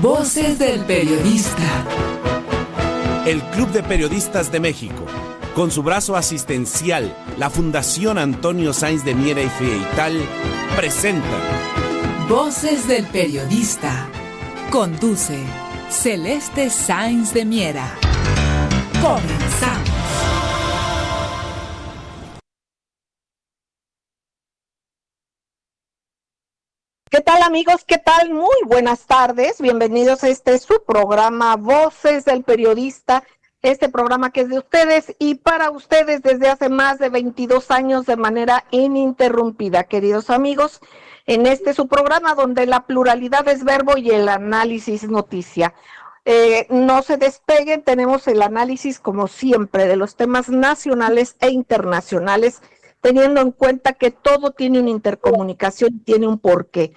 Voces del Periodista. El Club de Periodistas de México, con su brazo asistencial, la Fundación Antonio Sáenz de Miera y Feital, presenta Voces del Periodista. Conduce Celeste Sáenz de Miera. Comenzamos. ¿Qué tal, amigos? ¿Qué tal? Muy buenas tardes. Bienvenidos a su programa Voces del Periodista. Este programa que es de ustedes y para ustedes desde hace más de 22 años de manera ininterrumpida, queridos amigos, en su programa donde la pluralidad es verbo y el análisis noticia. No se despeguen, tenemos el análisis como siempre de los temas nacionales e internacionales, teniendo en cuenta que todo tiene una intercomunicación, tiene un porqué.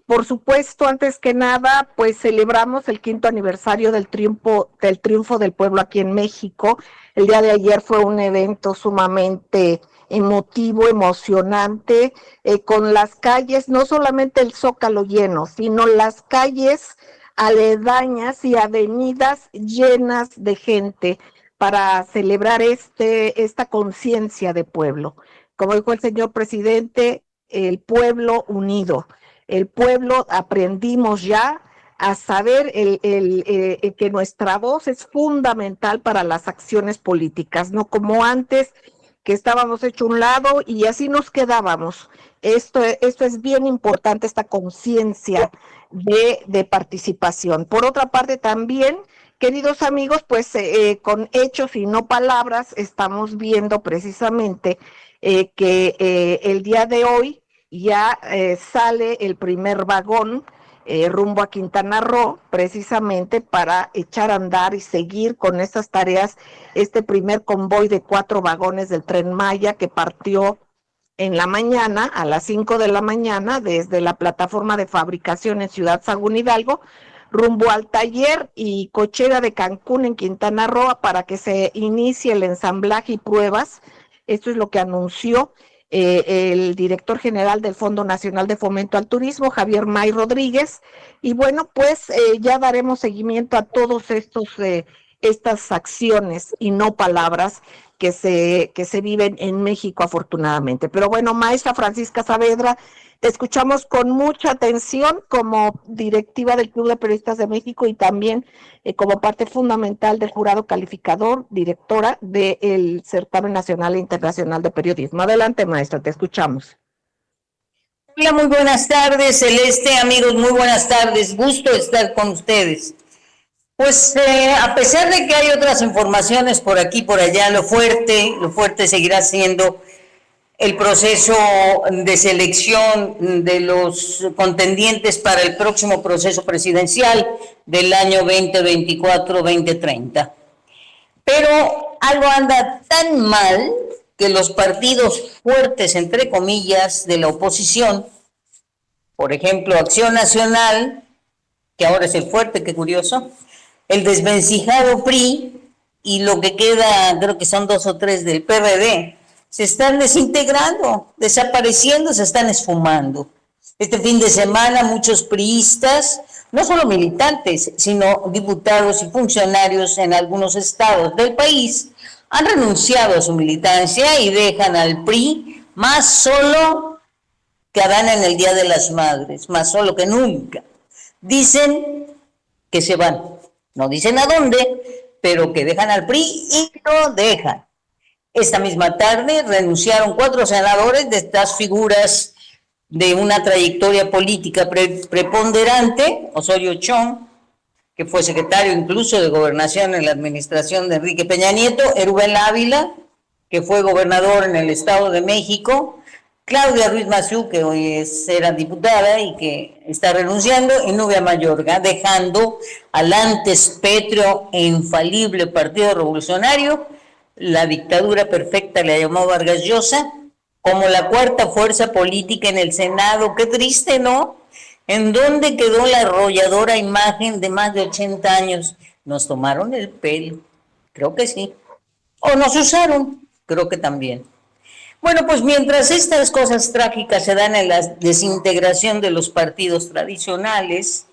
Por supuesto, antes que nada, pues celebramos el 5º aniversario del triunfo del pueblo aquí en México. El día de ayer fue un evento sumamente emotivo, emocionante, con las calles, no solamente el Zócalo lleno, sino las calles aledañas y avenidas llenas de gente para celebrar esta conciencia de pueblo. Como dijo el señor presidente, el pueblo unido. El pueblo aprendimos ya a saber que nuestra voz es fundamental para las acciones políticas, no como antes que estábamos hecho un lado y así nos quedábamos. Esto es bien importante, esta conciencia de participación. Por otra parte también, queridos amigos, pues con hechos y no palabras estamos viendo precisamente que el día de hoy ya sale el primer vagón rumbo a Quintana Roo, precisamente para echar a andar y seguir con estas tareas, este primer convoy de 4 vagones del Tren Maya que partió en la mañana, a las 5 de la mañana, desde la plataforma de fabricación en Ciudad Sagún Hidalgo, rumbo al taller y cochera de Cancún en Quintana Roo para que se inicie el ensamblaje y pruebas. Esto es lo que anunció el director general del Fondo Nacional de Fomento al Turismo, Javier May Rodríguez, y bueno, pues ya daremos seguimiento a todos estas acciones y no palabras que se viven en México afortunadamente. Pero bueno, maestra Francisca Saavedra, te escuchamos con mucha atención como directiva del Club de Periodistas de México y también como parte fundamental del jurado calificador, directora del Certamen Nacional e Internacional de Periodismo. Adelante, maestra, te escuchamos. Hola, muy buenas tardes, Celeste, amigos, muy buenas tardes, gusto estar con ustedes. Pues a pesar de que hay otras informaciones por aquí y por allá, lo fuerte seguirá siendo el proceso de selección de los contendientes para el próximo proceso presidencial del año 2024-2030. Pero algo anda tan mal que los partidos fuertes, entre comillas, de la oposición, por ejemplo, Acción Nacional, que ahora es el fuerte, qué curioso, el desvencijado PRI y lo que queda, creo que son 2 o 3 del PRD, se están desintegrando, desapareciendo, se están esfumando. Este fin de semana muchos priistas, no solo militantes, sino diputados y funcionarios en algunos estados del país, han renunciado a su militancia y dejan al PRI más solo que Adán en el Día de las Madres, más solo que nunca. Dicen que se van, no dicen a dónde, pero que dejan al PRI y lo dejan. Esta misma tarde renunciaron 4 senadores de estas figuras de una trayectoria política preponderante: Osorio Chong, que fue secretario incluso de Gobernación en la administración de Enrique Peña Nieto; Erubel Ávila, que fue gobernador en el Estado de México; Claudia Ruiz Massieu, que hoy era diputada y que está renunciando; y Nubia Mayorga, dejando al antes pétreo e infalible Partido Revolucionario, la dictadura perfecta le llamó Vargas Llosa, como la cuarta fuerza política en el Senado. Qué triste, ¿no? ¿En dónde quedó la arrolladora imagen de más de 80 años? ¿Nos tomaron el pelo? Creo que sí. ¿O nos usaron? Creo que también. Bueno, pues mientras estas cosas trágicas se dan en la desintegración de los partidos tradicionales,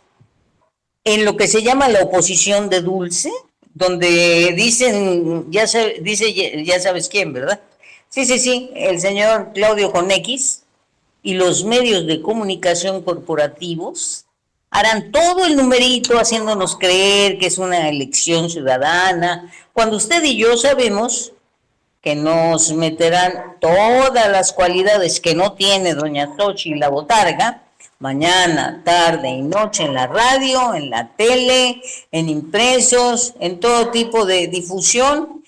en lo que se llama la oposición de dulce, donde dicen, ya sabes quién, ¿verdad? Sí, el señor Claudio con X y los medios de comunicación corporativos harán todo el numerito haciéndonos creer que es una elección ciudadana, cuando usted y yo sabemos que nos meterán todas las cualidades que no tiene doña Xochitl la botarga, mañana, tarde y noche en la radio, en la tele, en impresos, en todo tipo de difusión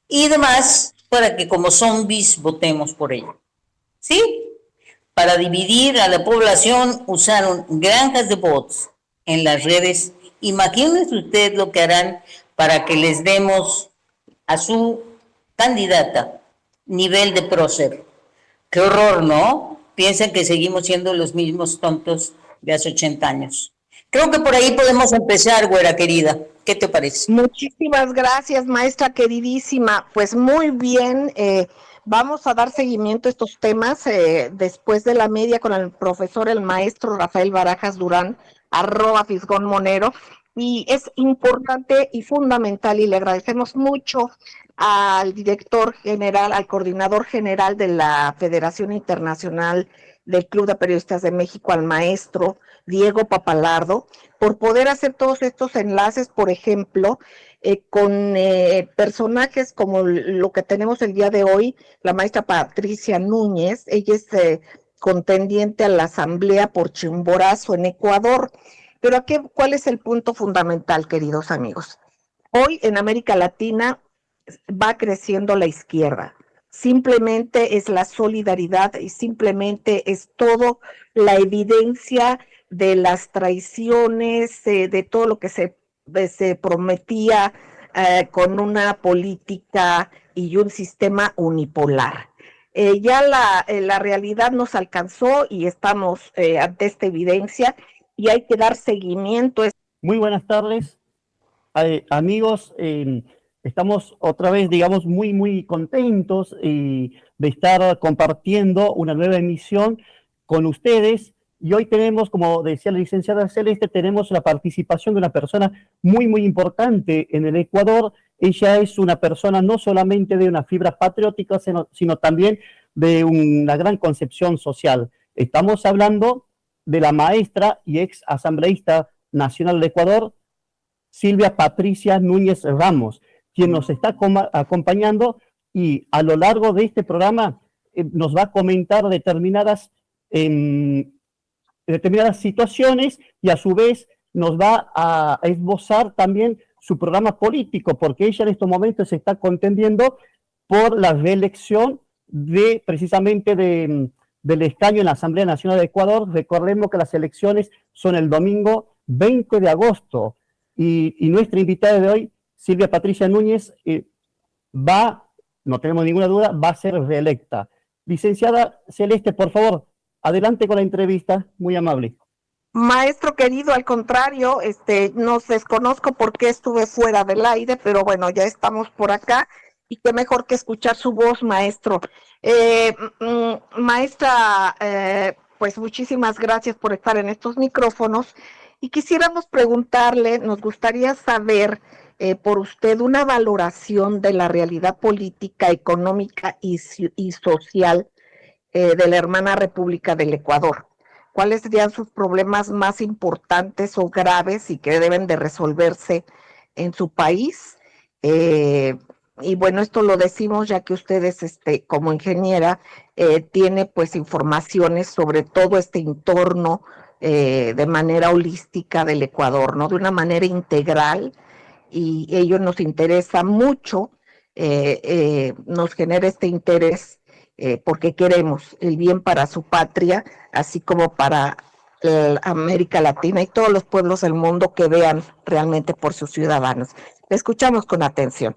y demás, para que como zombies votemos por ella. ¿Sí? Para dividir a la población usaron granjas de bots en las redes. Imagínense usted lo que harán para que les demos a su candidata nivel de prócer. Qué horror, ¿no? Piensan que seguimos siendo los mismos tontos de hace 80 años. Creo que por ahí podemos empezar, güera querida. ¿Qué te parece? Muchísimas gracias, maestra queridísima. Pues muy bien, vamos a dar seguimiento a estos temas después de la media con el profesor, el maestro Rafael Barajas Durán, @Fisgón-Monero. Y es importante y fundamental, y le agradecemos mucho al director general, al coordinador general de la Federación Internacional del Club de Periodistas de México, al maestro Diego Papalardo, por poder hacer todos estos enlaces, por ejemplo, con personajes como lo que tenemos el día de hoy, la maestra Patricia Núñez. Ella es contendiente a la Asamblea por Chimborazo en Ecuador. Pero ¿cuál es el punto fundamental, queridos amigos? Hoy en América Latina va creciendo la izquierda. Simplemente es la solidaridad y simplemente es todo la evidencia de las traiciones, de todo lo que se prometía con una política y un sistema unipolar. Ya la realidad nos alcanzó y estamos ante esta evidencia y hay que dar seguimiento. Muy buenas tardes, amigos. Estamos otra vez, digamos, muy contentos de estar compartiendo una nueva emisión con ustedes. Y hoy tenemos, como decía la licenciada Celeste, tenemos la participación de una persona muy importante en el Ecuador. Ella es una persona no solamente de una fibra patriótica, sino también de una gran concepción social. Estamos hablando de la maestra y ex asambleísta nacional del Ecuador, Silvia Patricia Núñez Ramos, quien nos está acompañando y a lo largo de este programa nos va a comentar determinadas situaciones y a su vez nos va a esbozar también su programa político, porque ella en estos momentos se está contendiendo por la reelección precisamente del escaño en la Asamblea Nacional de Ecuador. Recordemos que las elecciones son el domingo 20 de agosto y nuestra invitada de hoy, Silvia Patricia Núñez, no tenemos ninguna duda, va a ser reelecta. Licenciada Celeste, por favor, adelante con la entrevista, muy amable. Maestro querido, al contrario, no desconozco por qué estuve fuera del aire, pero bueno, ya estamos por acá y qué mejor que escuchar su voz, maestro. Maestra, pues muchísimas gracias por estar en estos micrófonos y quisiéramos preguntarle, nos gustaría saber por usted una valoración de la realidad política, económica y social de la hermana República del Ecuador. ¿Cuáles serían sus problemas más importantes o graves y que deben de resolverse en su país? Y bueno, esto lo decimos ya que ustedes, como ingeniera, tiene pues informaciones sobre todo este entorno de manera holística del Ecuador, ¿no? De una manera integral, y ello nos interesa mucho, nos genera este interés porque queremos el bien para su patria, así como para América Latina y todos los pueblos del mundo que vean realmente por sus ciudadanos. Le escuchamos con atención.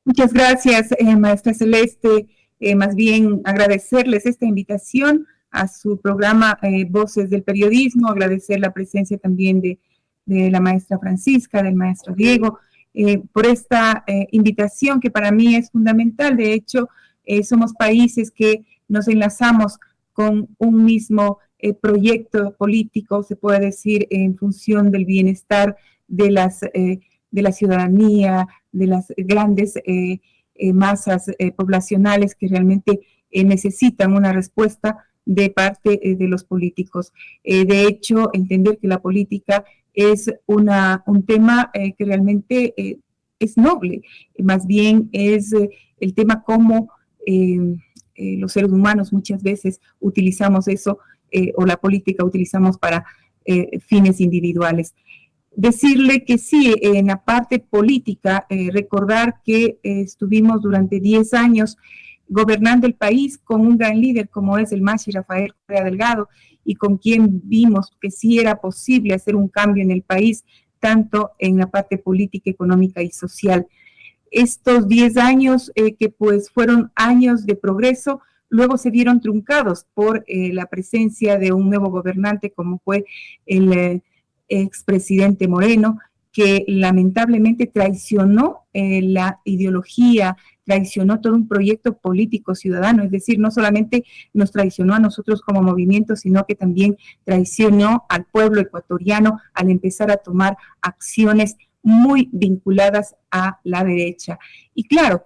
Muchas gracias, maestra Celeste. Más bien agradecerles esta invitación a su programa Voces del Periodismo, agradecer la presencia también de la maestra Francisca, del maestro Diego, por esta invitación que para mí es fundamental. De hecho, somos países que nos enlazamos con un mismo proyecto político, se puede decir, en función del bienestar de la ciudadanía, de las grandes masas poblacionales que realmente necesitan una respuesta de parte de los políticos. De hecho, entender que la política es un tema que realmente es noble, más bien es el tema como los seres humanos muchas veces utilizamos eso o la política utilizamos para fines individuales. Decirle que sí, en la parte política, recordar que estuvimos durante 10 años gobernando el país con un gran líder como es el Mashi Rafael Correa Delgado y con quien vimos que sí era posible hacer un cambio en el país, tanto en la parte política, económica y social. Estos 10 años que pues fueron años de progreso, luego se vieron truncados por la presencia de un nuevo gobernante como fue el expresidente Moreno, que lamentablemente traicionó la ideología, traicionó todo un proyecto político ciudadano, es decir, no solamente nos traicionó a nosotros como movimiento, sino que también traicionó al pueblo ecuatoriano al empezar a tomar acciones muy vinculadas a la derecha. Y claro,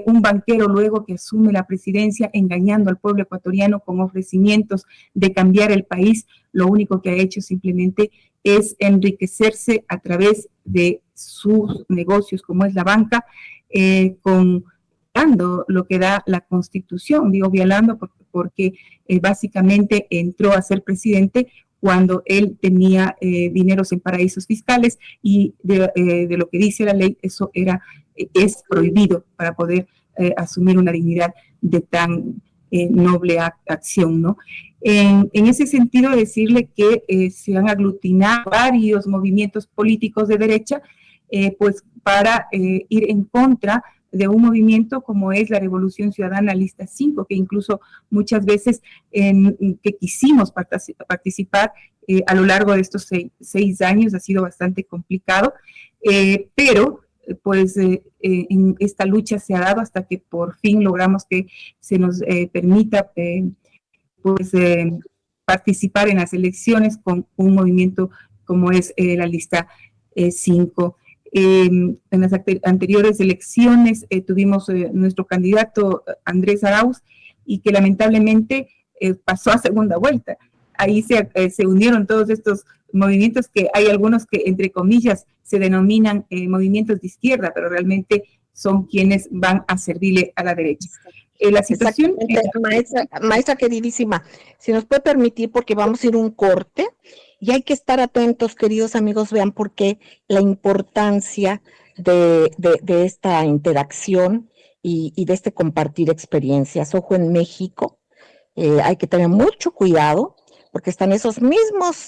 un banquero luego que asume la presidencia engañando al pueblo ecuatoriano con ofrecimientos de cambiar el país, lo único que ha hecho simplemente es enriquecerse a través de sus negocios, como es la banca, violando lo que da la Constitución, digo violando porque básicamente entró a ser presidente cuando él tenía dineros en paraísos fiscales y de lo que dice la ley, eso es prohibido para poder asumir una dignidad de tan noble acción, ¿no? En ese sentido, decirle que se han aglutinado varios movimientos políticos de derecha, pues para ir en contra de un movimiento como es la Revolución Ciudadana Lista 5, que incluso muchas veces que quisimos participar a lo largo de estos 6 años ha sido bastante complicado, pero pues en esta lucha se ha dado hasta que por fin logramos que se nos permita pues participar en las elecciones con un movimiento como es la Lista 5. En las anteriores elecciones tuvimos nuestro candidato Andrés Arauz y que lamentablemente pasó a segunda vuelta. Ahí se unieron todos estos movimientos que hay algunos que entre comillas se denominan movimientos de izquierda, pero realmente son quienes van a servirle a la derecha. La situación... Maestra queridísima, si nos puede permitir, porque vamos a ir un corte, y hay que estar atentos, queridos amigos, vean por qué la importancia de esta interacción y de este compartir experiencias. Ojo, en México hay que tener mucho cuidado, porque están esos mismos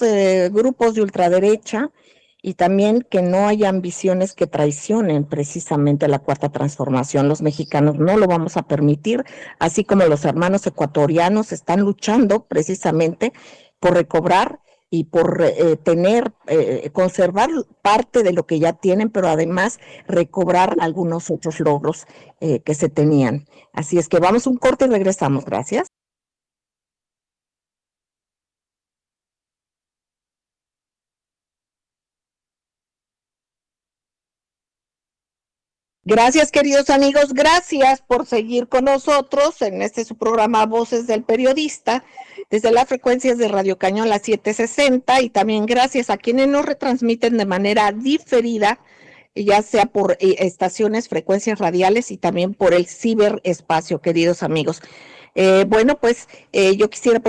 grupos de ultraderecha, y también que no haya ambiciones que traicionen precisamente la Cuarta Transformación. Los mexicanos no lo vamos a permitir, así como los hermanos ecuatorianos están luchando precisamente por recobrar y por conservar parte de lo que ya tienen, pero además recobrar algunos otros logros que se tenían. Así es que vamos a un corte y regresamos. Gracias. Gracias, queridos amigos, gracias por seguir con nosotros en su programa Voces del Periodista, desde las frecuencias de Radio Cañón, la 760, y también gracias a quienes nos retransmiten de manera diferida, ya sea por estaciones, frecuencias radiales y también por el ciberespacio, queridos amigos. Bueno, pues yo quisiera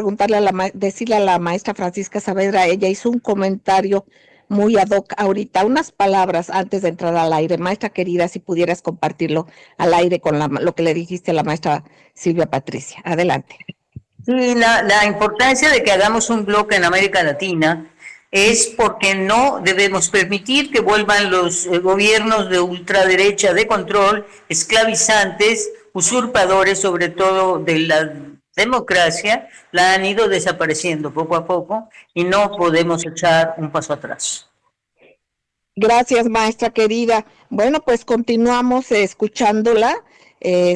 decirle a la maestra Francisca Saavedra, ella hizo un comentario muy ad hoc ahorita, unas palabras antes de entrar al aire. Maestra querida, si pudieras compartirlo al aire con lo que le dijiste a la maestra Silvia Patricia. Adelante. Sí, la importancia de que hagamos un bloque en América Latina es porque no debemos permitir que vuelvan los gobiernos de ultraderecha de control, esclavizantes, usurpadores, sobre todo de la democracia, la han ido desapareciendo poco a poco y no podemos echar un paso atrás. Gracias, maestra querida. Bueno, pues continuamos escuchándola.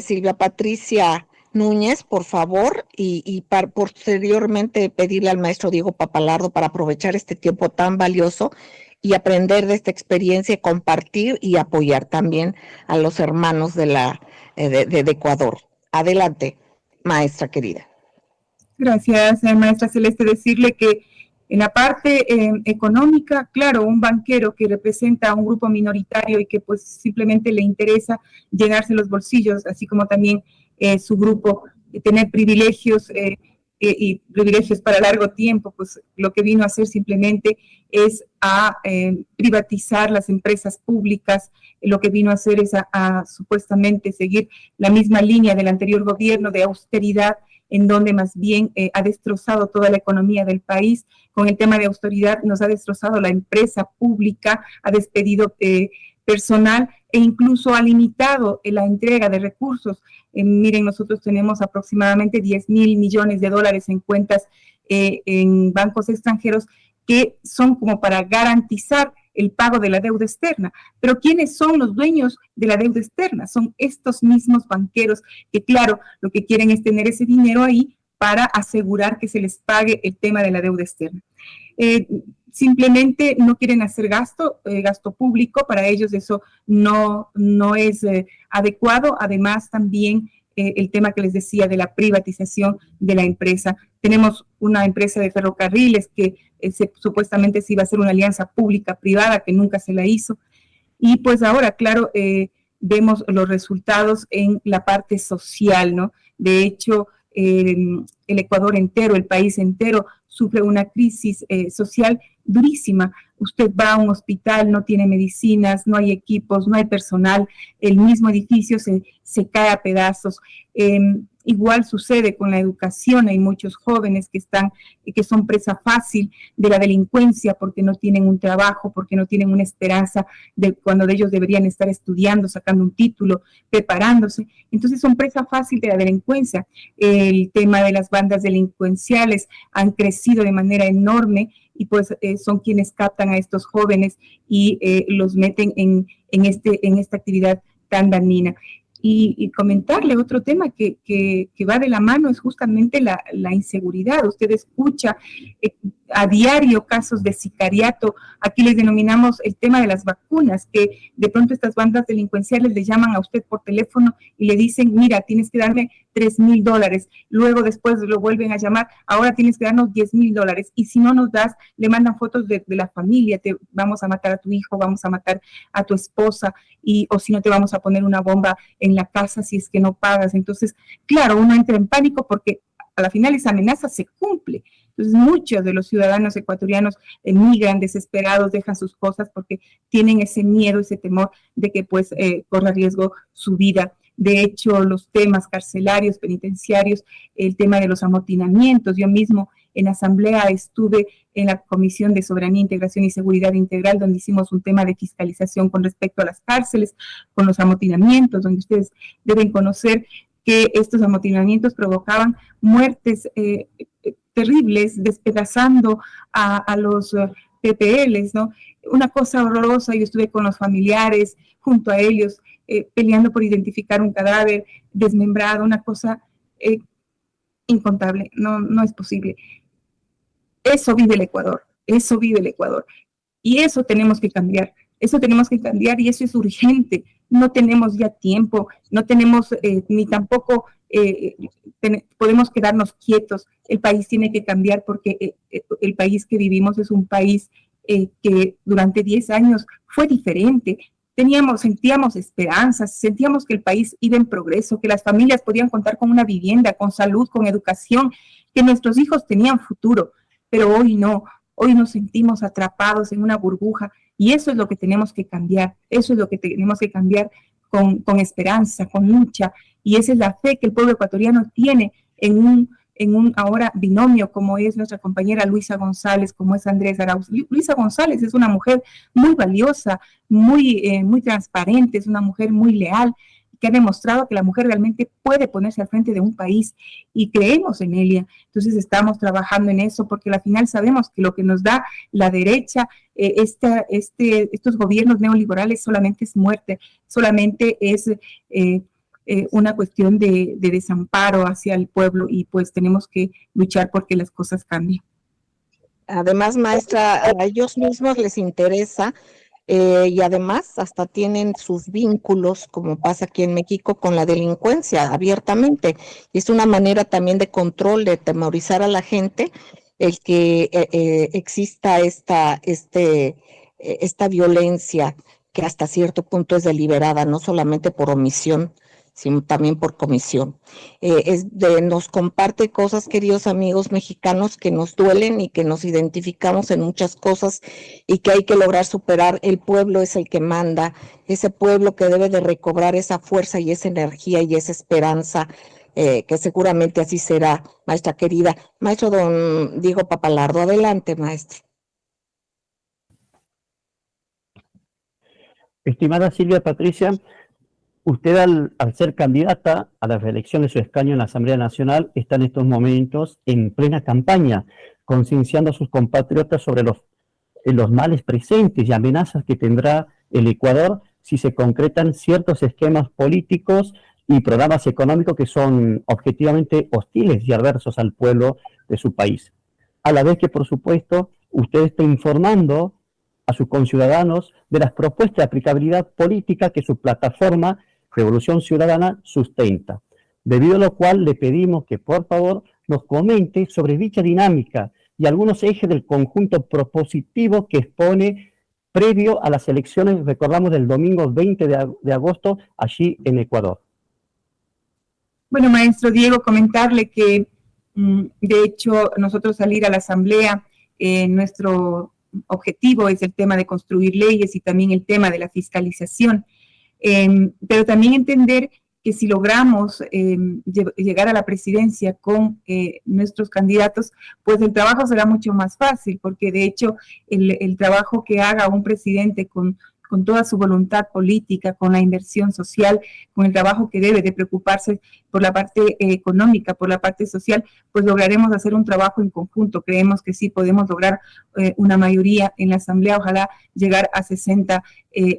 Silvia Patricia Núñez, por favor, y para posteriormente pedirle al maestro Diego Papalardo para aprovechar este tiempo tan valioso y aprender de esta experiencia, compartir y apoyar también a los hermanos de Ecuador. Adelante, maestra querida. Gracias, maestra Celeste. Decirle que en la parte económica, claro, un banquero que representa a un grupo minoritario y que pues simplemente le interesa llenarse los bolsillos, así como también su grupo, tener privilegios y privilegios para largo tiempo, pues lo que vino a hacer simplemente es a privatizar las empresas públicas, lo que vino a hacer es a supuestamente seguir la misma línea del anterior gobierno de austeridad, en donde más bien ha destrozado toda la economía del país. Con el tema de austeridad nos ha destrozado la empresa pública, ha despedido personal e incluso ha limitado la entrega de recursos. Miren, nosotros tenemos aproximadamente 10,000 millones de dólares en cuentas en bancos extranjeros que son como para garantizar el pago de la deuda externa. Pero ¿quiénes son los dueños de la deuda externa? Son estos mismos banqueros que, claro, lo que quieren es tener ese dinero ahí para asegurar que se les pague el tema de la deuda externa. Simplemente no quieren hacer gasto público, para ellos eso no es adecuado. Además, también el tema que les decía de la privatización de la empresa. Tenemos una empresa de ferrocarriles que supuestamente se iba a hacer una alianza pública-privada que nunca se la hizo. Y pues ahora, claro, vemos los resultados en la parte social, ¿no? De hecho, el Ecuador entero, el país entero, sufre una crisis social durísima. Usted va a un hospital, no tiene medicinas, no hay equipos, no hay personal, el mismo edificio se cae a pedazos. Igual sucede con la educación, hay muchos jóvenes que son presa fácil de la delincuencia porque no tienen un trabajo, porque no tienen una esperanza de cuando ellos deberían estar estudiando, sacando un título, preparándose. Entonces son presa fácil de la delincuencia. El tema de las bandas delincuenciales han crecido de manera enorme y pues son quienes captan a estos jóvenes y los meten en esta actividad tan dañina. Y comentarle otro tema que va de la mano es justamente la inseguridad. Usted escucha a diario casos de sicariato. Aquí les denominamos el tema de las vacunas, que de pronto estas bandas delincuenciales le llaman a usted por teléfono y le dicen, mira, tienes que darme $3,000. Luego después lo vuelven a llamar, ahora tienes que darnos $10,000. Y si no nos das, le mandan fotos de la familia, te vamos a matar a tu hijo, vamos a matar a tu esposa, o si no te vamos a poner una bomba en la casa si es que no pagas. Entonces, claro, uno entra en pánico porque a la final esa amenaza se cumple. Entonces, muchos de los ciudadanos ecuatorianos emigran desesperados, dejan sus cosas porque tienen ese miedo, ese temor de que pues corra riesgo su vida. De hecho, los temas carcelarios, penitenciarios, el tema de los amotinamientos. Yo mismo en asamblea estuve en la Comisión de Soberanía, Integración y Seguridad Integral, donde hicimos un tema de fiscalización con respecto a las cárceles, con los amotinamientos, donde ustedes deben conocer que estos amotinamientos provocaban muertes terribles, despedazando a los PPLs, ¿no? Una cosa horrorosa. Yo estuve con los familiares, junto a ellos, peleando por identificar un cadáver desmembrado, una cosa incontable, no es posible. Eso vive el Ecuador, y eso tenemos que cambiar, y eso es urgente. No tenemos ya tiempo, no tenemos ni tampoco podemos quedarnos quietos. El país tiene que cambiar porque el país que vivimos es un país que durante 10 años fue diferente. Sentíamos esperanzas, sentíamos que el país iba en progreso, que las familias podían contar con una vivienda, con salud, con educación, que nuestros hijos tenían futuro, pero hoy no. Hoy nos sentimos atrapados en una burbuja y eso es lo que tenemos que cambiar, con esperanza, con lucha, y esa es la fe que el pueblo ecuatoriano tiene en un ahora binomio como es nuestra compañera Luisa González, como es Andrés Arauz. Luisa González es una mujer muy valiosa, muy transparente, es una mujer muy leal, que ha demostrado que la mujer realmente puede ponerse al frente de un país y creemos en ella. Entonces estamos trabajando en eso porque al final sabemos que lo que nos da la derecha, estos gobiernos neoliberales solamente es muerte, solamente es una cuestión de desamparo hacia el pueblo, y pues tenemos que luchar porque las cosas cambien. Además, maestra, a ellos mismos les interesa y además hasta tienen sus vínculos, como pasa aquí en México, con la delincuencia abiertamente. Y es una manera también de control, de temorizar a la gente, el que exista esta violencia que hasta cierto punto es deliberada, no solamente por omisión, sino también por comisión. Nos comparte cosas, queridos amigos mexicanos, que nos duelen y que nos identificamos en muchas cosas y que hay que lograr superar. El pueblo es el que manda, ese pueblo que debe de recobrar esa fuerza y esa energía y esa esperanza, que seguramente así será, maestra querida. Maestro don Diego Papalardo, adelante, maestro. Estimada Silvia Patricia, usted al ser candidata a la reelección de su escaño en la Asamblea Nacional está en estos momentos en plena campaña, concienciando a sus compatriotas sobre los males presentes y amenazas que tendrá el Ecuador si se concretan ciertos esquemas políticos y programas económicos que son objetivamente hostiles y adversos al pueblo de su país. A la vez que, por supuesto, usted está informando a sus conciudadanos de las propuestas de aplicabilidad política que su plataforma Revolución Ciudadana sustenta, debido a lo cual le pedimos que por favor nos comente sobre dicha dinámica y algunos ejes del conjunto propositivo que expone previo a las elecciones, recordamos, del domingo 20 de agosto allí en Ecuador. Bueno, maestro Diego, comentarle que de hecho nosotros salir a la asamblea, nuestro objetivo es el tema de construir leyes y también el tema de la fiscalización, pero también entender que si logramos llegar a la presidencia con nuestros candidatos, pues el trabajo será mucho más fácil, porque de hecho el trabajo que haga un presidente con toda su voluntad política, con la inversión social, con el trabajo que debe de preocuparse por la parte económica, por la parte social, pues lograremos hacer un trabajo en conjunto. Creemos que sí podemos lograr una mayoría en la asamblea, ojalá llegar a 60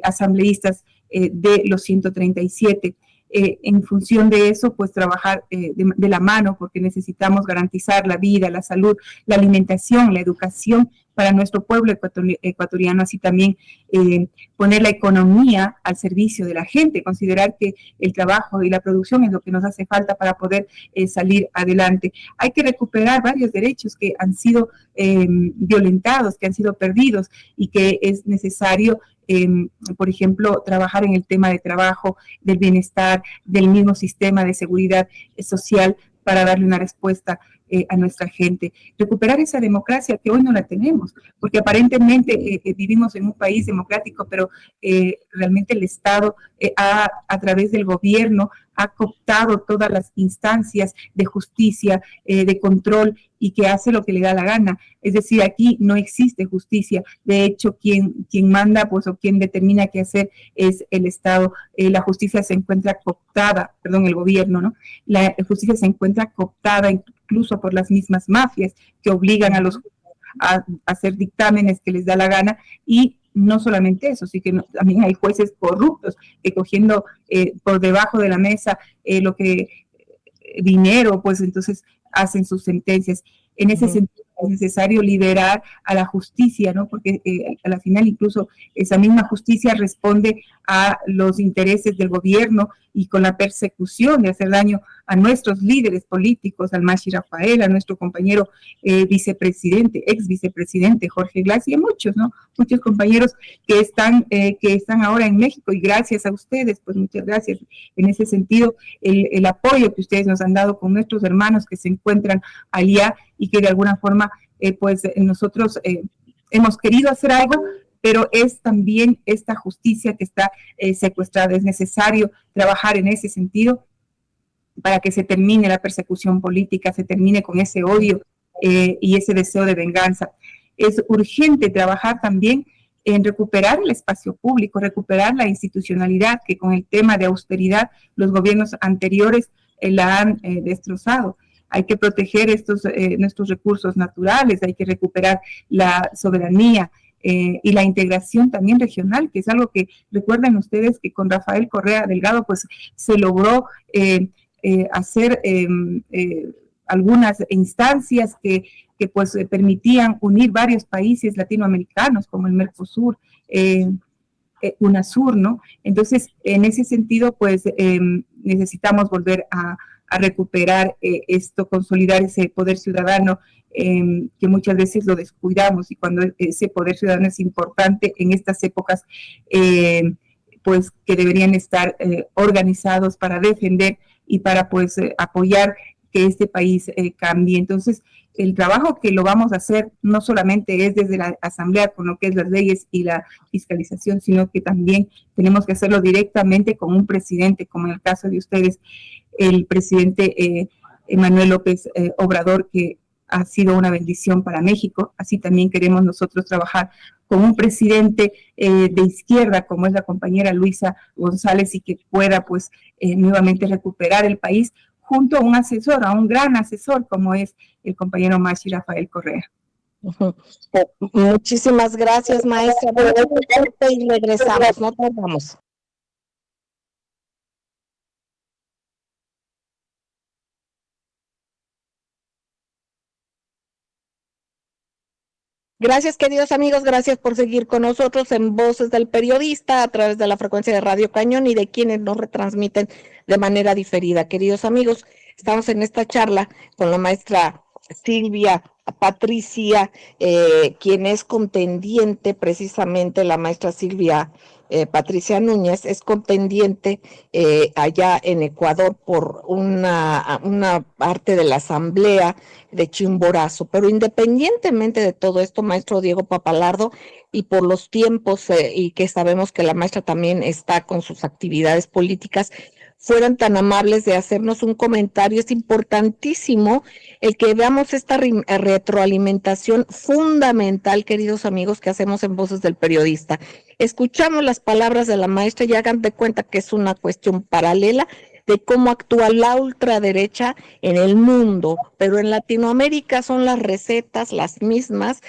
asambleístas de los 137. En función de eso, pues trabajar de la mano, porque necesitamos garantizar la vida, la salud, la alimentación, la educación para nuestro pueblo ecuatoriano, así también poner la economía al servicio de la gente, considerar que el trabajo y la producción es lo que nos hace falta para poder salir adelante. Hay que recuperar varios derechos que han sido violentados, que han sido perdidos y que es necesario por ejemplo, trabajar en el tema de trabajo, del bienestar, del mismo sistema de seguridad social para darle una respuesta a nuestra gente. Recuperar esa democracia que hoy no la tenemos, porque aparentemente vivimos en un país democrático, pero realmente el Estado a través del gobierno ha cooptado todas las instancias de justicia, de control, y que hace lo que le da la gana. Es decir, aquí no existe justicia. De hecho, quien manda, pues, o quien determina qué hacer es el Estado. La justicia se encuentra cooptada, el gobierno, ¿no? La justicia se encuentra cooptada incluso por las mismas mafias que obligan a los a hacer dictámenes que les da la gana, y no solamente eso, sí que también hay jueces corruptos que cogiendo por debajo de la mesa dinero, pues entonces hacen sus sentencias. En ese sentido es necesario liberar a la justicia, ¿no? Porque a la final incluso esa misma justicia responde a los intereses del gobierno, y con la persecución de hacer daño a nuestros líderes políticos, al Mashi Rafael, a nuestro compañero ex vicepresidente Jorge Glass, y a muchos, ¿no? Muchos compañeros que están ahora en México, y gracias a ustedes, pues muchas gracias. En ese sentido, el apoyo que ustedes nos han dado con nuestros hermanos que se encuentran allá, y que de alguna forma, pues nosotros hemos querido hacer algo, pero es también esta justicia que está secuestrada. Es necesario trabajar en ese sentido para que se termine la persecución política, se termine con ese odio y ese deseo de venganza. Es urgente trabajar también en recuperar el espacio público, recuperar la institucionalidad que con el tema de austeridad los gobiernos anteriores la han destrozado. Hay que proteger nuestros recursos naturales, hay que recuperar la soberanía, y la integración también regional, que es algo que recuerdan ustedes que con Rafael Correa Delgado pues se logró hacer algunas instancias que pues permitían unir varios países latinoamericanos como el Mercosur, UNASUR, ¿no? Entonces, en ese sentido, pues necesitamos volver a recuperar esto, consolidar ese poder ciudadano que muchas veces lo descuidamos, y cuando ese poder ciudadano es importante en estas épocas, pues que deberían estar organizados para defender y para pues apoyar que este país cambie. Entonces, el trabajo que lo vamos a hacer no solamente es desde la Asamblea con lo que es las leyes y la fiscalización, sino que también tenemos que hacerlo directamente con un presidente, como en el caso de ustedes, el presidente Manuel López Obrador, que ha sido una bendición para México. Así también queremos nosotros trabajar con un presidente de izquierda, como es la compañera Luisa González, y que pueda pues nuevamente recuperar el país, junto a un asesor, a un gran asesor como es el compañero Machi Rafael Correa. Muchísimas gracias, maestra. Y regresamos, no tardamos. Gracias, queridos amigos, gracias por seguir con nosotros en Voces del Periodista a través de la frecuencia de Radio Cañón y de quienes nos retransmiten de manera diferida. Queridos amigos, estamos en esta charla con la maestra Silvia Patricia, quien es contendiente, precisamente la maestra Silvia Patricia Núñez es contendiente allá en Ecuador por una parte de la Asamblea de Chimborazo, pero independientemente de todo esto, maestro Diego Papalardo, y por los tiempos y que sabemos que la maestra también está con sus actividades políticas, fueran tan amables de hacernos un comentario. Es importantísimo el que veamos esta retroalimentación fundamental, queridos amigos, que hacemos en Voces del Periodista. Escuchamos las palabras de la maestra y hagan de cuenta que es una cuestión paralela de cómo actúa la ultraderecha en el mundo, pero en Latinoamérica son las recetas las mismas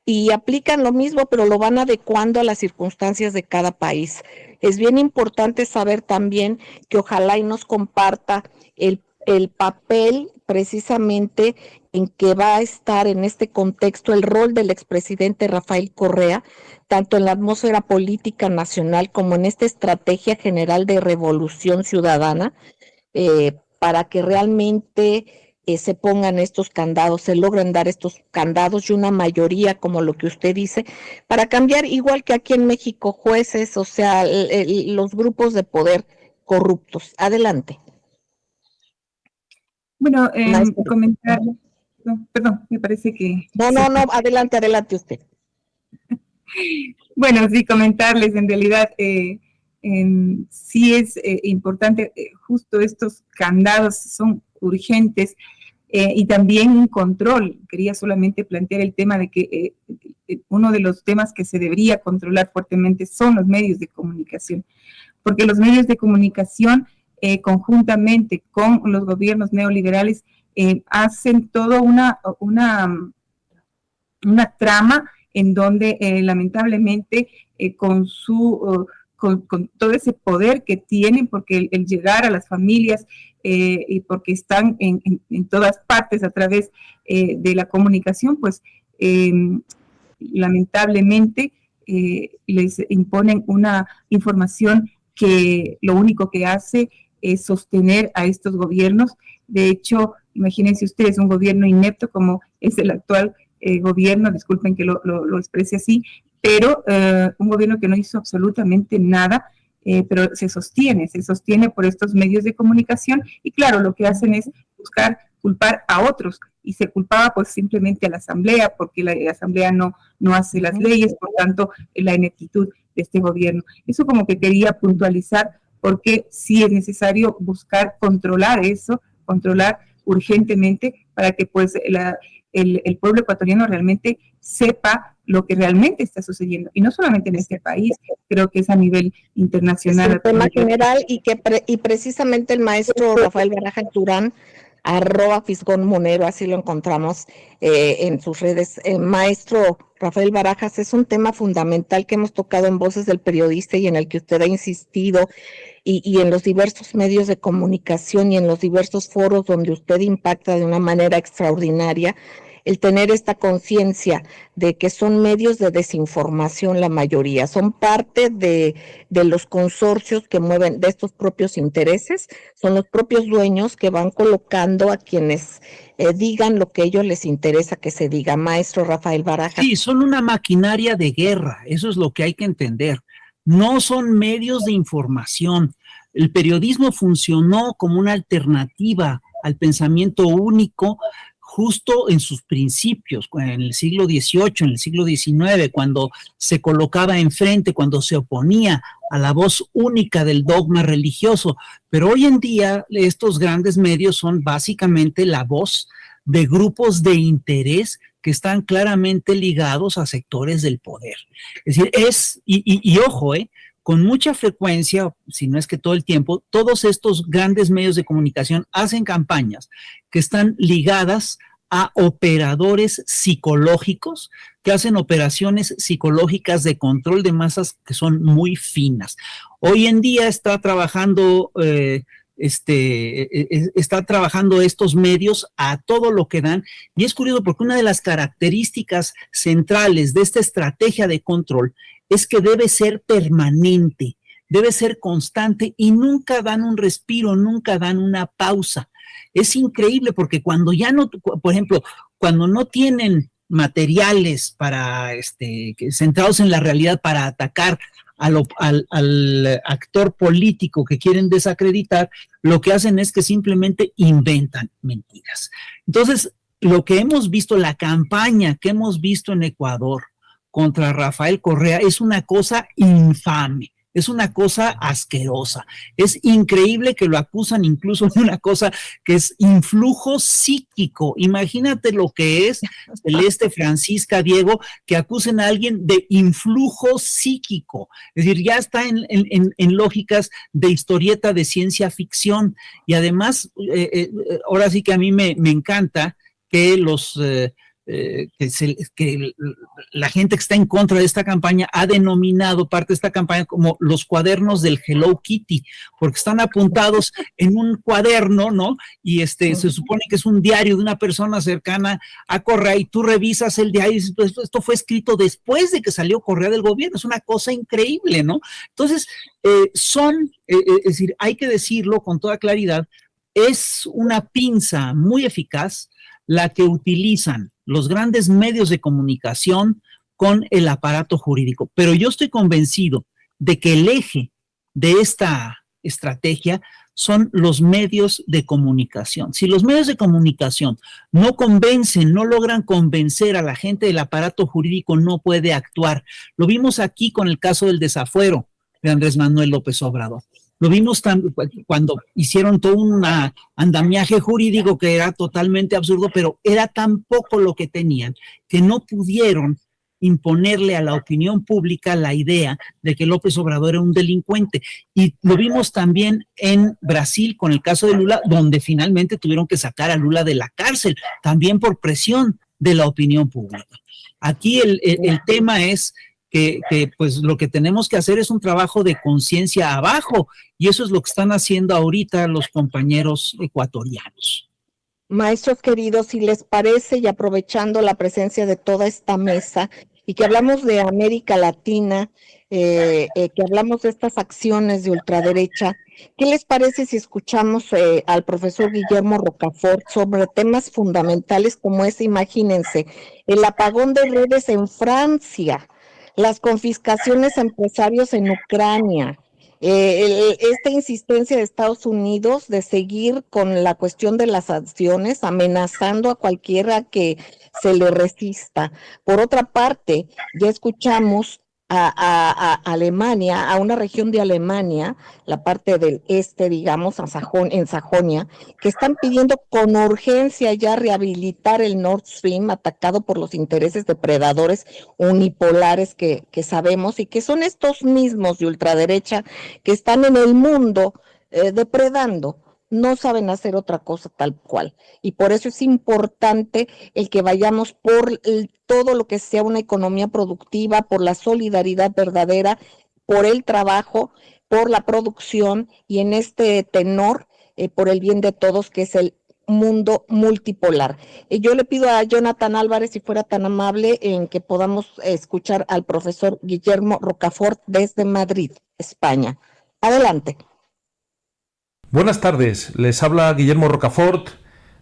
y aplican lo mismo, pero lo van adecuando a las circunstancias de cada país. Es bien importante saber también que ojalá y nos comparta el papel precisamente en que va a estar en este contexto el rol del expresidente Rafael Correa, tanto en la atmósfera política nacional como en esta estrategia general de revolución ciudadana, para que realmente se pongan estos candados, se logran dar estos candados y una mayoría, como lo que usted dice, para cambiar, igual que aquí en México, jueces, o sea, los grupos de poder corruptos. Adelante. Bueno, comentar, no, perdón, me parece que... No, adelante usted. Bueno, sí, comentarles, en realidad, sí es importante, justo estos candados son urgentes, y también un control. Quería solamente plantear el tema de que uno de los temas que se debería controlar fuertemente son los medios de comunicación, porque los medios de comunicación, conjuntamente con los gobiernos neoliberales, hacen toda una trama en donde lamentablemente con todo ese poder que tienen, porque el llegar a las familias y porque están en todas partes a través de la comunicación, pues lamentablemente les imponen una información que lo único que hace es sostener a estos gobiernos. De hecho, imagínense ustedes un gobierno inepto como es el actual gobierno, disculpen que lo exprese así, pero un gobierno que no hizo absolutamente nada, pero se sostiene por estos medios de comunicación, y claro, lo que hacen es buscar culpar a otros, y se culpaba pues simplemente a la Asamblea, porque la Asamblea no hace las leyes, por tanto, la ineptitud de este gobierno. Eso como que quería puntualizar, porque sí es necesario buscar controlar eso, controlar urgentemente, para que pues el pueblo ecuatoriano realmente sepa lo que realmente está sucediendo, y no solamente en este país, creo que es a nivel internacional. Es un tema general, y precisamente el maestro Rafael Barajas Durán @Fisgón Monero, así lo encontramos en sus redes. Maestro Rafael Barajas, es un tema fundamental que hemos tocado en Voces del Periodista y en el que usted ha insistido y en los diversos medios de comunicación y en los diversos foros donde usted impacta de una manera extraordinaria, el tener esta conciencia de que son medios de desinformación la mayoría, son parte de los consorcios que mueven de estos propios intereses, son los propios dueños que van colocando a quienes digan lo que a ellos les interesa que se diga. Maestro Rafael Barajas. Sí, son una maquinaria de guerra, eso es lo que hay que entender. No son medios de información. El periodismo funcionó como una alternativa al pensamiento único justo en sus principios, en el siglo XVIII, en el siglo XIX, cuando se colocaba enfrente, cuando se oponía a la voz única del dogma religioso. Pero hoy en día estos grandes medios son básicamente la voz de grupos de interés que están claramente ligados a sectores del poder. Es decir, ojo, con mucha frecuencia, si no es que todo el tiempo, todos estos grandes medios de comunicación hacen campañas que están ligadas a operadores psicológicos, que hacen operaciones psicológicas de control de masas que son muy finas. Hoy en día está trabajando estos medios a todo lo que dan, y es curioso porque una de las características centrales de esta estrategia de control es que debe ser permanente, debe ser constante y nunca dan un respiro, nunca dan una pausa. Es increíble porque cuando ya no, por ejemplo, cuando no tienen materiales para centrados en la realidad para atacar al actor político que quieren desacreditar, lo que hacen es que simplemente inventan mentiras. Entonces, lo que hemos visto, la campaña que hemos visto en Ecuador contra Rafael Correa es una cosa infame, es una cosa asquerosa. Es increíble que lo acusan incluso de una cosa que es influjo psíquico. Imagínate lo que es, Celeste, Francisca, Diego, que acusen a alguien de influjo psíquico. Es decir, ya está en lógicas de historieta de ciencia ficción. Y además, ahora sí que a mí me encanta que que la gente que está en contra de esta campaña ha denominado parte de esta campaña como los cuadernos del Hello Kitty, porque están apuntados en un cuaderno, ¿no? Y se supone que es un diario de una persona cercana a Correa, y tú revisas el diario y dices, pues esto fue escrito después de que salió Correa del gobierno. Es una cosa increíble, ¿no? Entonces, es decir, hay que decirlo con toda claridad, es una pinza muy eficaz la que utilizan los grandes medios de comunicación con el aparato jurídico. Pero yo estoy convencido de que el eje de esta estrategia son los medios de comunicación. Si los medios de comunicación no convencen, no logran convencer a la gente del aparato jurídico, no puede actuar. Lo vimos aquí con el caso del desafuero de Andrés Manuel López Obrador. Lo vimos cuando hicieron todo un andamiaje jurídico que era totalmente absurdo, pero era tan poco lo que tenían que no pudieron imponerle a la opinión pública la idea de que López Obrador era un delincuente. Y lo vimos también en Brasil con el caso de Lula, donde finalmente tuvieron que sacar a Lula de la cárcel, también por presión de la opinión pública. Aquí el tema es que pues lo que tenemos que hacer es un trabajo de conciencia abajo, y eso es lo que están haciendo ahorita los compañeros ecuatorianos. Maestros queridos, si les parece, y aprovechando la presencia de toda esta mesa, y que hablamos de América Latina, que hablamos de estas acciones de ultraderecha, ¿qué les parece si escuchamos al profesor Guillermo Rocafort sobre temas fundamentales como imagínense, el apagón de redes en Francia, las confiscaciones a empresarios en Ucrania, esta insistencia de Estados Unidos de seguir con la cuestión de las sanciones, amenazando a cualquiera que se le resista? Por otra parte, ya escuchamos a Alemania, a una región de Alemania, la parte del este, digamos, en Sajonia, que están pidiendo con urgencia ya rehabilitar el Nord Stream, atacado por los intereses depredadores unipolares que sabemos, y que son estos mismos de ultraderecha que están en el mundo depredando no saben hacer otra cosa tal cual. Y por eso es importante el que vayamos por todo lo que sea una economía productiva, por la solidaridad verdadera, por el trabajo, por la producción y en este tenor, por el bien de todos, que es el mundo multipolar. Yo le pido a Jonathan Álvarez, si fuera tan amable, en que podamos escuchar al profesor Guillermo Rocafort desde Madrid, España. Adelante. Buenas tardes, les habla Guillermo Rocafort,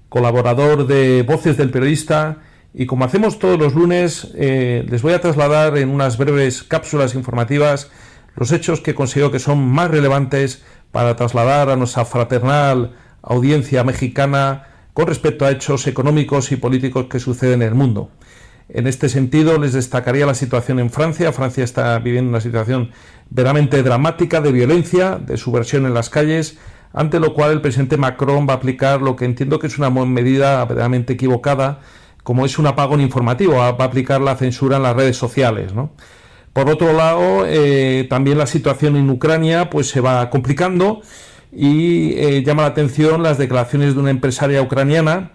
colaborador de Voces del Periodista, y como hacemos todos los lunes, les voy a trasladar en unas breves cápsulas informativas los hechos que considero que son más relevantes para trasladar a nuestra fraternal audiencia mexicana con respecto a hechos económicos y políticos que suceden en el mundo. En este sentido, les destacaría la situación en Francia. Francia está viviendo una situación verdaderamente dramática de violencia, de subversión en las calles, ante lo cual el presidente Macron va a aplicar lo que entiendo que es una medida verdaderamente equivocada, como es un apagón informativo, va a aplicar la censura en las redes sociales, ¿no? Por otro lado, también la situación en Ucrania pues se va complicando y llama la atención las declaraciones de una empresaria ucraniana,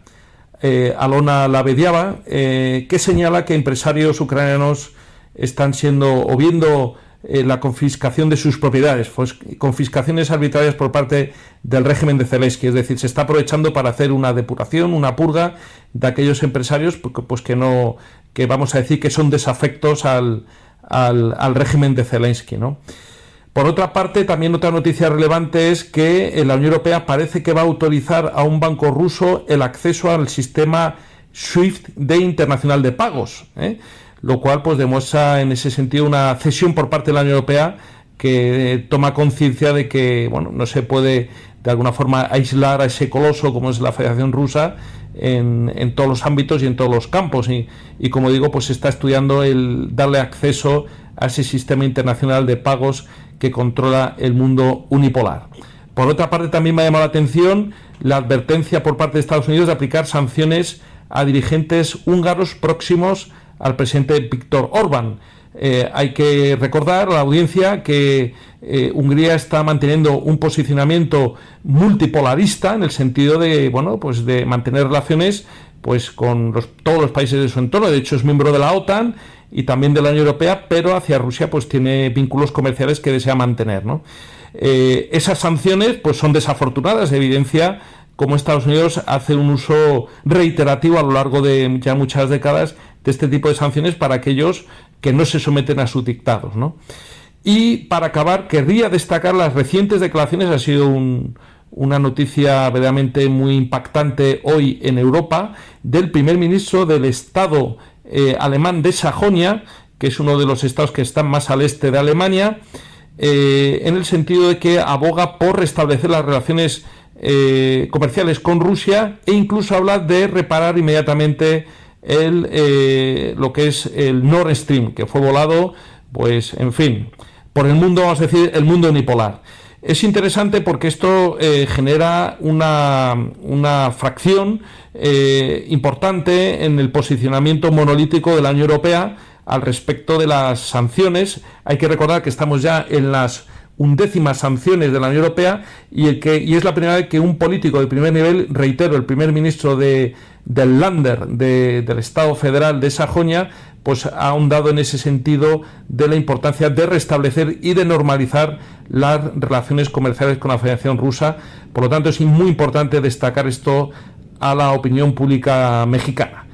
Alona Labediava, que señala que empresarios ucranianos están siendo o viendo la confiscación de sus propiedades, pues, confiscaciones arbitrarias por parte del régimen de Zelensky, es decir, se está aprovechando para hacer una depuración, una purga de aquellos empresarios pues que vamos a decir que son desafectos al régimen de Zelensky, ¿no? Por otra parte, también otra noticia relevante es que la Unión Europea parece que va a autorizar a un banco ruso el acceso al sistema SWIFT de internacional de pagos, lo cual pues demuestra en ese sentido una cesión por parte de la Unión Europea que toma conciencia de que bueno, no se puede de alguna forma aislar a ese coloso como es la Federación Rusa en todos los ámbitos y en todos los campos y como digo pues se está estudiando el darle acceso a ese sistema internacional de pagos que controla el mundo unipolar. Por otra parte, también me ha llamado la atención la advertencia por parte de Estados Unidos de aplicar sanciones a dirigentes húngaros próximos al presidente Viktor Orbán. Hay que recordar a la audiencia que Hungría está manteniendo un posicionamiento multipolarista en el sentido de, bueno, pues de mantener relaciones pues con todos los países de su entorno. De hecho, es miembro de la OTAN y también de la Unión Europea, pero hacia Rusia pues tiene vínculos comerciales que desea mantener, ¿no? Esas sanciones pues son desafortunadas, evidencia cómo Estados Unidos hace un uso reiterativo a lo largo de ya muchas décadas de este tipo de sanciones para aquellos que no se someten a sus dictados, ¿no? Y para acabar, querría destacar las recientes declaraciones, ha sido una noticia verdaderamente muy impactante hoy en Europa, del primer ministro del Estado alemán de Sajonia, que es uno de los estados que están más al este de Alemania, en el sentido de que aboga por restablecer las relaciones comerciales con Rusia e incluso habla de reparar inmediatamente lo que es el Nord Stream, que fue volado, pues en fin, por el mundo, vamos a decir, el mundo unipolar. Es interesante porque esto genera una fracción importante en el posicionamiento monolítico de la Unión Europea al respecto de las sanciones. Hay que recordar que estamos ya en las 11º sanciones de la Unión Europea y es la primera vez que un político de primer nivel, reitero, el primer ministro del Länder, del Estado Federal de Sajonia, pues ha ahondado en ese sentido de la importancia de restablecer y de normalizar las relaciones comerciales con la Federación Rusa. Por lo tanto, es muy importante destacar esto a la opinión pública mexicana.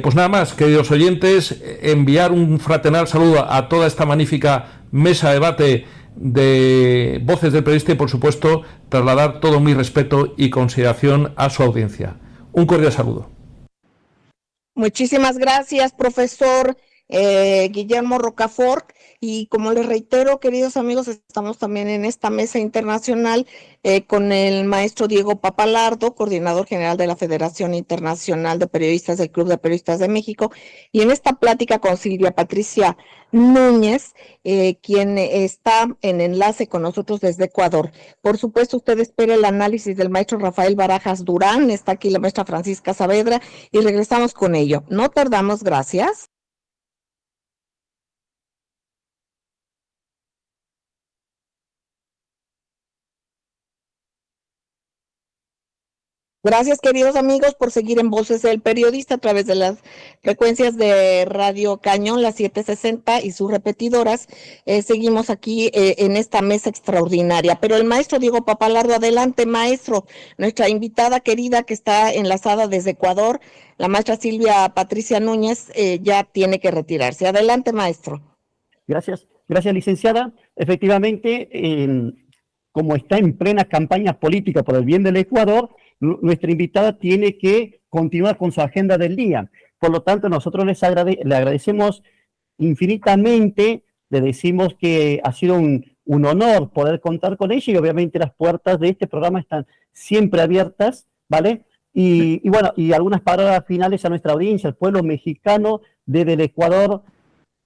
Pues nada más, queridos oyentes, enviar un fraternal saludo a toda esta magnífica mesa de debate de Voces del Periodista y, por supuesto, trasladar todo mi respeto y consideración a su audiencia. Un cordial saludo. Muchísimas gracias, profesor Guillermo Rocafort. Y como les reitero, queridos amigos, estamos también en esta mesa internacional con el maestro Diego Papalardo, coordinador general de la Federación Internacional de Periodistas del Club de Periodistas de México, y en esta plática con Silvia Patricia Núñez, quien está en enlace con nosotros desde Ecuador. Por supuesto, usted espera el análisis del maestro Rafael Barajas Durán, está aquí la maestra Francisca Saavedra, y regresamos con ello. No tardamos, gracias. Gracias, queridos amigos, por seguir en Voces del Periodista a través de las frecuencias de Radio Cañón, las 760 y sus repetidoras. Seguimos aquí en esta mesa extraordinaria. Pero el maestro Diego Papalardo, adelante, maestro. Nuestra invitada querida que está enlazada desde Ecuador, la maestra Silvia Patricia Núñez, ya tiene que retirarse. Adelante, maestro. Gracias, licenciada. Efectivamente, como está en plena campaña política por el bien del Ecuador, nuestra invitada tiene que continuar con su agenda del día. Por lo tanto, nosotros le agradecemos infinitamente, le decimos que ha sido un honor poder contar con ella y obviamente las puertas de este programa están siempre abiertas, ¿vale? Y bueno, y algunas palabras finales a nuestra audiencia, al pueblo mexicano desde el Ecuador,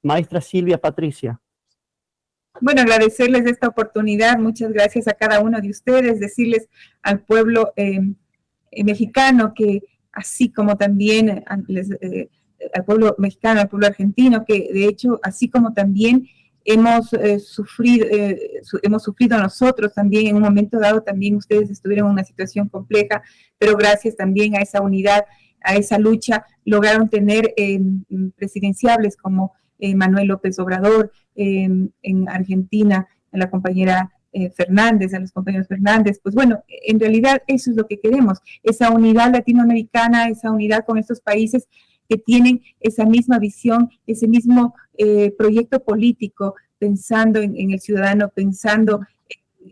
maestra Silvia Patricia. Bueno, agradecerles esta oportunidad, muchas gracias a cada uno de ustedes, decirles al pueblo mexicano que así como también al pueblo mexicano, al pueblo argentino, que de hecho así como también hemos sufrido nosotros también en un momento dado, también ustedes estuvieron en una situación compleja, pero gracias también a esa unidad, a esa lucha, lograron tener presidenciables como Manuel López Obrador, en Argentina, a la compañera Fernández, a los compañeros Fernández. Pues bueno, en realidad eso es lo que queremos, esa unidad latinoamericana, esa unidad con estos países que tienen esa misma visión, ese mismo proyecto político, pensando en el ciudadano, pensando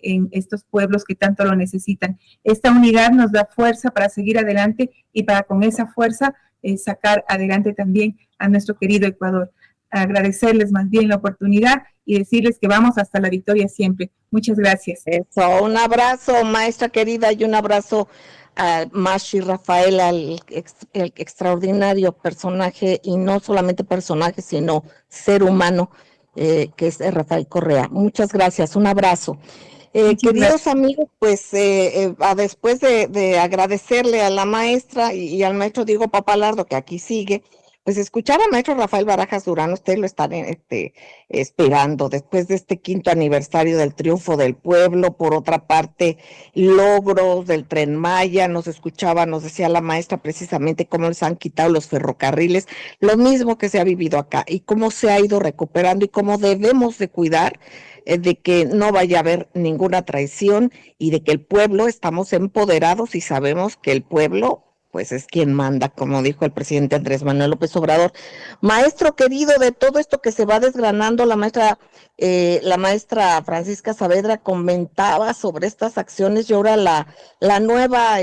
en estos pueblos que tanto lo necesitan. Esta unidad nos da fuerza para seguir adelante y para con esa fuerza sacar adelante también a nuestro querido Ecuador. Agradecerles más bien la oportunidad y decirles que vamos hasta la victoria siempre. Muchas gracias. Eso, un abrazo, maestra querida, y un abrazo a Mashi Rafael, el extraordinario personaje, y no solamente personaje, sino ser humano, que es Rafael Correa. Muchas gracias, un abrazo. Queridos amigos, pues después de agradecerle a la maestra y al maestro Diego Papalardo, que aquí sigue, pues escuchar al maestro Rafael Barajas Durán, ustedes lo están esperando después de este 5º aniversario del triunfo del pueblo. Por otra parte, logros del Tren Maya, nos decía la maestra precisamente cómo les han quitado los ferrocarriles, lo mismo que se ha vivido acá y cómo se ha ido recuperando y cómo debemos de cuidar de que no vaya a haber ninguna traición y de que el pueblo estamos empoderados y sabemos que el pueblo pues es quien manda, como dijo el presidente Andrés Manuel López Obrador. Maestro querido, de todo esto que se va desgranando, la maestra Francisca Saavedra comentaba sobre estas acciones y ahora la nueva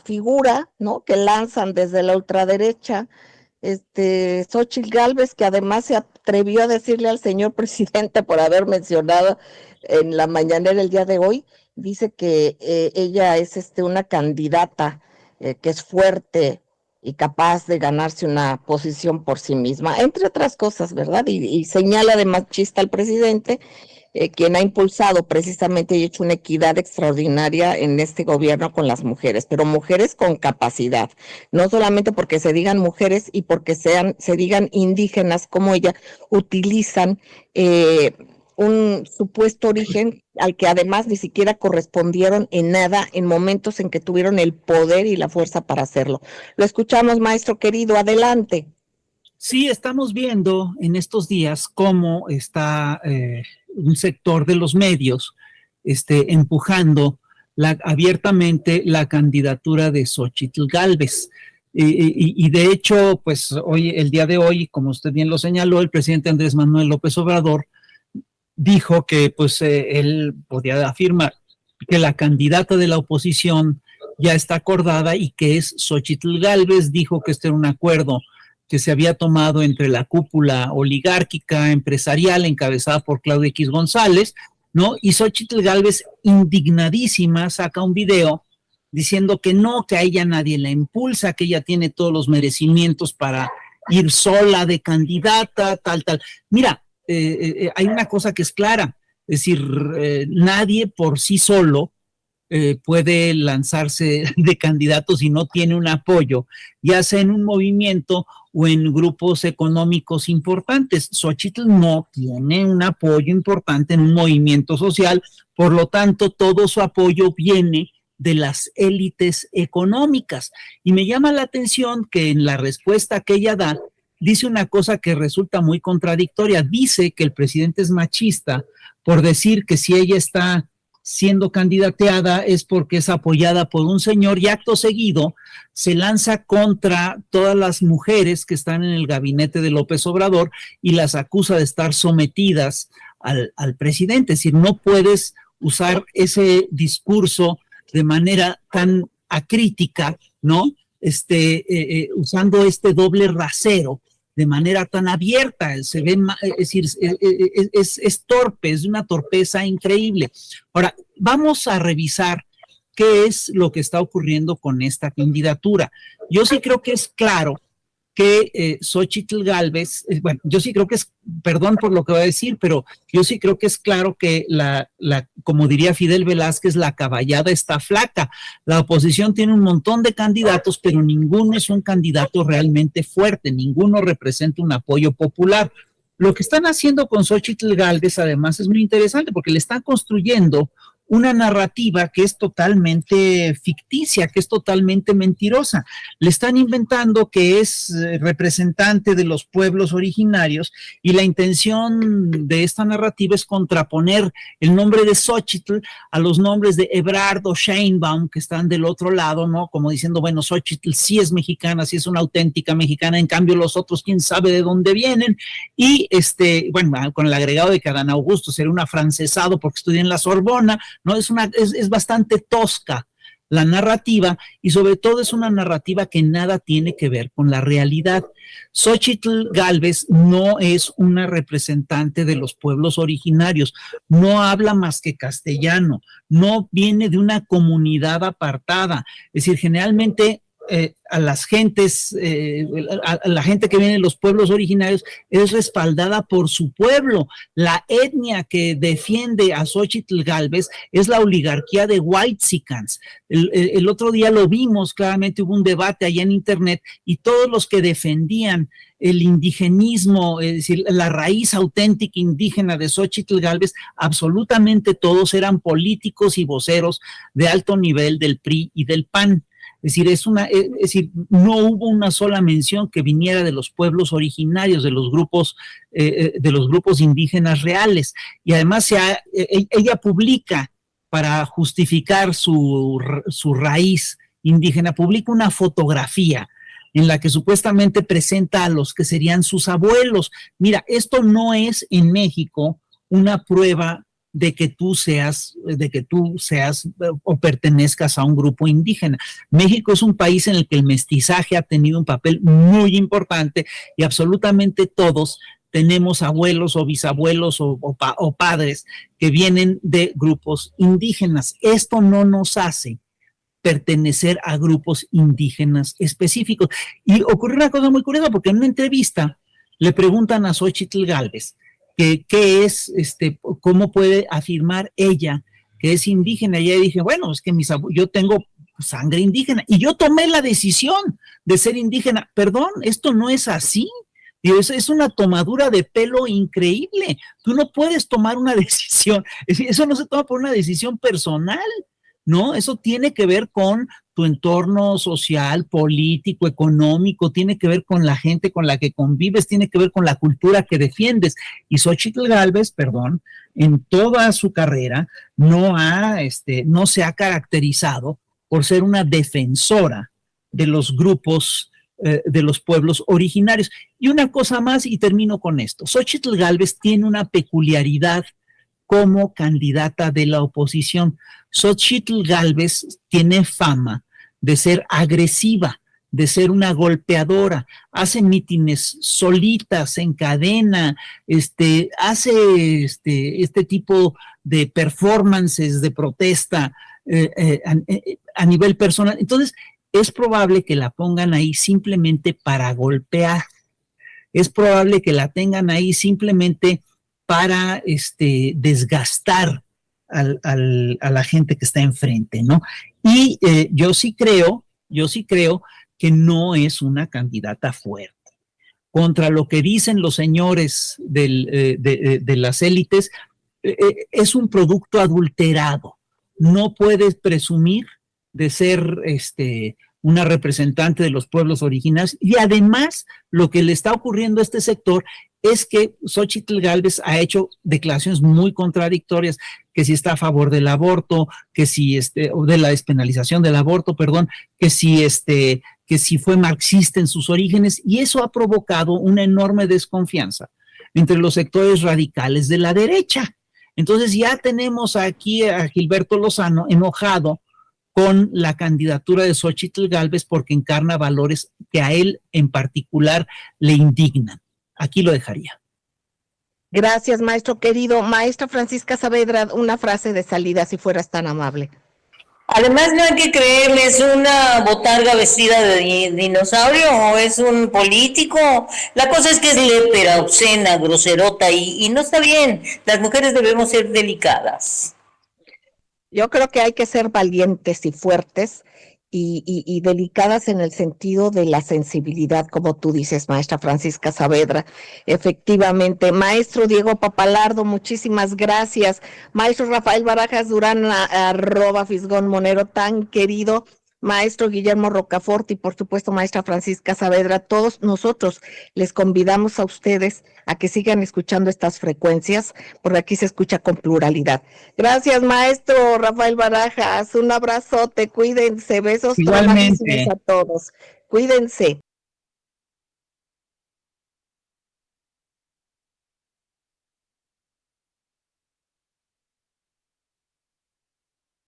figura, ¿no?, que lanzan desde la ultraderecha, Xóchitl Gálvez, que además se atrevió a decirle al señor presidente por haber mencionado en la mañanera el día de hoy, dice que ella es una candidata que es fuerte y capaz de ganarse una posición por sí misma, entre otras cosas, ¿verdad? Y señala de machista al presidente, quien ha impulsado precisamente y hecho una equidad extraordinaria en este gobierno con las mujeres, pero mujeres con capacidad, no solamente porque se digan mujeres y porque se digan indígenas como ella, utilizan un supuesto origen al que además ni siquiera correspondieron en nada en momentos en que tuvieron el poder y la fuerza para hacerlo. Lo escuchamos, maestro querido, adelante. Sí, estamos viendo en estos días cómo está un sector de los medios empujando abiertamente la candidatura de Xóchitl Gálvez. Y de hecho, pues el día de hoy, como usted bien lo señaló, el presidente Andrés Manuel López Obrador dijo que pues él podía afirmar que la candidata de la oposición ya está acordada y que es Xóchitl Gálvez. Dijo que este era un acuerdo que se había tomado entre la cúpula oligárquica empresarial encabezada por Claudio X González, ¿no? Y Xóchitl Gálvez, indignadísima, saca un video diciendo que no, que a ella nadie la impulsa, que ella tiene todos los merecimientos para ir sola de candidata, tal. Mira, hay una cosa que es clara, es decir, nadie por sí solo puede lanzarse de candidato si no tiene un apoyo, ya sea en un movimiento o en grupos económicos importantes. Xóchitl no tiene un apoyo importante en un movimiento social, por lo tanto, todo su apoyo viene de las élites económicas. Y me llama la atención que en la respuesta que ella da, dice una cosa que resulta muy contradictoria. Dice que el presidente es machista por decir que si ella está siendo candidateada es porque es apoyada por un señor, y acto seguido se lanza contra todas las mujeres que están en el gabinete de López Obrador y las acusa de estar sometidas al presidente. Es decir, no puedes usar ese discurso de manera tan acrítica, ¿no? Usando este doble rasero de manera tan abierta, se ve, es decir, es torpe, es una torpeza increíble. Ahora, vamos a revisar qué es lo que está ocurriendo con esta candidatura. Yo sí creo que es claro que Xóchitl Gálvez, bueno, yo sí creo que es, perdón por lo que voy a decir, pero yo sí creo que es claro que como diría Fidel Velázquez, la caballada está flaca. La oposición tiene un montón de candidatos, pero ninguno es un candidato realmente fuerte, ninguno representa un apoyo popular. Lo que están haciendo con Xóchitl Gálvez, además, es muy interesante porque le están construyendo una narrativa que es totalmente ficticia, que es totalmente mentirosa. Le están inventando que es representante de los pueblos originarios, y la intención de esta narrativa es contraponer el nombre de Xóchitl a los nombres de Ebrard o Sheinbaum, que están del otro lado, ¿no? Como diciendo, bueno, Xóchitl sí es mexicana, sí es una auténtica mexicana, en cambio los otros, quién sabe de dónde vienen. Y bueno, con el agregado de que Adán Augusto sería un afrancesado porque estudia en la Sorbona, ¿no? Es bastante tosca la narrativa, y sobre todo es una narrativa que nada tiene que ver con la realidad. Xóchitl Gálvez no es una representante de los pueblos originarios, no habla más que castellano, no viene de una comunidad apartada. Es decir, generalmente a las gentes, a la gente que viene de los pueblos originarios es respaldada por su pueblo. La etnia que defiende a Xóchitl Gálvez es la oligarquía de Whitexicans. El otro día lo vimos claramente, hubo un debate allá en internet, y todos los que defendían el indigenismo, es decir, la raíz auténtica indígena de Xóchitl Gálvez, absolutamente todos eran políticos y voceros de alto nivel del PRI y del PAN. Es decir, no hubo una sola mención que viniera de los pueblos originarios, de los grupos indígenas reales. Y además ella publica, para justificar su raíz indígena, publica una fotografía en la que supuestamente presenta a los que serían sus abuelos. Mira, esto no es en México una prueba de que tú seas o pertenezcas a un grupo indígena. México es un país en el que el mestizaje ha tenido un papel muy importante, y absolutamente todos tenemos abuelos o bisabuelos o padres que vienen de grupos indígenas. Esto no nos hace pertenecer a grupos indígenas específicos. Y ocurrió una cosa muy curiosa, porque en una entrevista le preguntan a Xóchitl Gálvez qué es, cómo puede afirmar ella que es indígena. Y ella dije, bueno, es que yo tengo sangre indígena y yo tomé la decisión de ser indígena. Perdón, esto no es así. Es una tomadura de pelo increíble. Tú no puedes tomar una decisión. Eso no se toma por una decisión personal, ¿no? Eso tiene que ver con tu entorno social, político, económico, tiene que ver con la gente con la que convives, tiene que ver con la cultura que defiendes. Y Xóchitl Gálvez, perdón, en toda su carrera no se ha caracterizado por ser una defensora de los grupos, de los pueblos originarios. Y una cosa más, y termino con esto. Xóchitl Gálvez tiene una peculiaridad como candidata de la oposición. Xóchitl Gálvez tiene fama de ser agresiva, de ser una golpeadora, hace mítines solitas, en cadena, hace este tipo de performances de protesta a nivel personal. Entonces, es probable que la pongan ahí simplemente para golpear, es probable que la tengan ahí simplemente para desgastar a la gente que está enfrente, ¿no? Y yo sí creo que no es una candidata fuerte. Contra lo que dicen los señores de las élites, es un producto adulterado. No puedes presumir de ser una representante de los pueblos originarios, y además lo que le está ocurriendo a este sector es que Xóchitl Gálvez ha hecho declaraciones muy contradictorias, que si está a favor del aborto, que si o de la despenalización del aborto, perdón, que si fue marxista en sus orígenes, y eso ha provocado una enorme desconfianza entre los sectores radicales de la derecha. Entonces ya tenemos aquí a Gilberto Lozano enojado con la candidatura de Xóchitl Gálvez porque encarna valores que a él en particular le indignan. Aquí lo dejaría. Gracias, maestro querido. Maestra Francisca Saavedra, una frase de salida, si fueras tan amable. Además, no hay que creerle, ¿es una botarga vestida de dinosaurio o es un político? La cosa es que es lépera, obscena, groserota y no está bien. Las mujeres debemos ser delicadas. Yo creo que hay que ser valientes y fuertes y delicadas en el sentido de la sensibilidad, como tú dices, maestra Francisca Saavedra. Efectivamente. Maestro Diego Papalardo, muchísimas gracias. Maestro Rafael Barajas Durán, @Fisgón Monero, tan querido. Maestro Guillermo Rocafort y por supuesto maestra Francisca Saavedra, todos nosotros les convidamos a ustedes a que sigan escuchando estas frecuencias, porque aquí se escucha con pluralidad. Gracias, maestro Rafael Barajas, un abrazote, cuídense, besos igualmente a todos, cuídense.